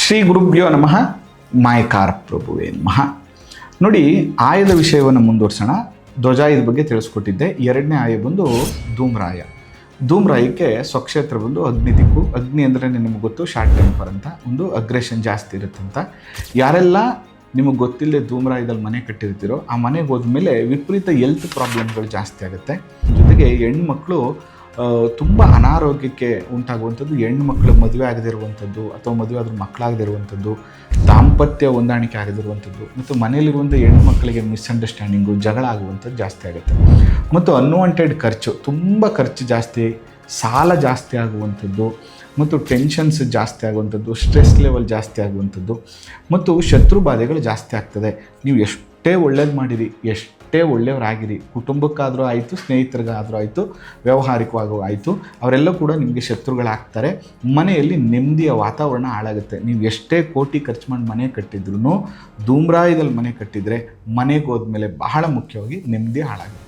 ಶ್ರೀ ಗುರುಭ್ಯೋ ನಮಃ. ಮಾಯಕಾರ ಪ್ರಭುವೇ ನಮಃ. ನೋಡಿ, ಆಯದ ವಿಷಯವನ್ನು ಮುಂದುವರ್ಸೋಣ. ಧ್ವಜಾಯದ ಬಗ್ಗೆ ತಿಳಿಸ್ಕೊಟ್ಟಿದ್ದೆ. ಎರಡನೇ ಆಯ ಬಂದು ಧೂಮ್ರಾಯ. ಧೂಮ್ರಾಯಕ್ಕೆ ಸ್ವಕ್ಷೇತ್ರ ಬಂದು ಅಗ್ನಿ ದಿಕ್ಕು. ಅಗ್ನಿ ಅಂದರೆ ನಿಮಗೆ ಗೊತ್ತು, ಶಾರ್ಟ್ ಟೆಂಪರ್ ಅಂತ, ಒಂದು ಅಗ್ರೆಷನ್ ಜಾಸ್ತಿ ಇರುತ್ತಂತ. ಯಾರೆಲ್ಲ ನಿಮಗೆ ಗೊತ್ತಿಲ್ಲದೆ ಧೂಮ್ರಾಯದಲ್ಲಿ ಮನೆ ಕಟ್ಟಿರ್ತೀರೋ ಆ ಮನೆಗೆ ಹೋದ್ಮೇಲೆ ವಿಪರೀತ ಹೆಲ್ತ್ ಪ್ರಾಬ್ಲಮ್ಗಳು ಜಾಸ್ತಿ ಆಗುತ್ತೆ. ಜೊತೆಗೆ ಹೆಣ್ಮಕ್ಳು ತುಂಬ ಅನಾರೋಗ್ಯಕ್ಕೆ ಉಂಟಾಗುವಂಥದ್ದು, ಹೆಣ್ಮಕ್ಳು ಮದುವೆ ಆಗದಿರುವಂಥದ್ದು ಅಥವಾ ಮದುವೆ ಆದರೂ ಮಕ್ಕಳಾಗದಿರುವಂಥದ್ದು, ದಾಂಪತ್ಯ ಹೊಂದಾಣಿಕೆ ಆಗದಿರುವಂಥದ್ದು, ಮತ್ತು ಮನೆಯಲ್ಲಿರುವಂಥ ಹೆಣ್ಮಕ್ಳಿಗೆ ಮಿಸ್ಅಂಡರ್ಸ್ಟ್ಯಾಂಡಿಂಗು, ಜಗಳ ಆಗುವಂಥದ್ದು ಜಾಸ್ತಿ ಆಗುತ್ತೆ. ಮತ್ತು ಅನ್ವಾಂಟೆಡ್ ಖರ್ಚು, ತುಂಬ ಖರ್ಚು ಜಾಸ್ತಿ, ಸಾಲ ಜಾಸ್ತಿ ಆಗುವಂಥದ್ದು, ಮತ್ತು ಟೆನ್ಷನ್ಸ್ ಜಾಸ್ತಿ ಆಗುವಂಥದ್ದು, ಸ್ಟ್ರೆಸ್ ಲೆವೆಲ್ ಜಾಸ್ತಿ ಆಗುವಂಥದ್ದು, ಮತ್ತು ಶತ್ರು ಬಾಧೆಗಳು ಜಾಸ್ತಿ ಆಗ್ತದೆ. ನೀವು ಎಷ್ಟೇ ಒಳ್ಳೇದು ಮಾಡಿರಿ, ಎಷ್ಟೇ ಒಳ್ಳೆಯವರಾಗಿರಿ, ಕುಟುಂಬಕ್ಕಾದರೂ ಆಯಿತು, ಸ್ನೇಹಿತರಿಗಾದರೂ ಆಯಿತು, ವ್ಯಾವಹಾರಿಕವಾಗೂ ಆಯಿತು, ಅವರೆಲ್ಲ ಕೂಡ ನಿಮಗೆ ಶತ್ರುಗಳಾಗ್ತಾರೆ. ಮನೆಯಲ್ಲಿ ನೆಮ್ಮದಿಯ ವಾತಾವರಣ ಹಾಳಾಗುತ್ತೆ. ನೀವು ಎಷ್ಟೇ ಕೋಟಿ ಖರ್ಚು ಮಾಡಿ ಮನೆ ಕಟ್ಟಿದ್ರೂ ಧೂಮ್ರಾಯದಲ್ಲಿ ಮನೆ ಕಟ್ಟಿದರೆ ಮನೆಗೆ ಹೋದ್ಮೇಲೆ ಬಹಳ ಮುಖ್ಯವಾಗಿ ನೆಮ್ಮದಿ ಹಾಳಾಗುತ್ತೆ.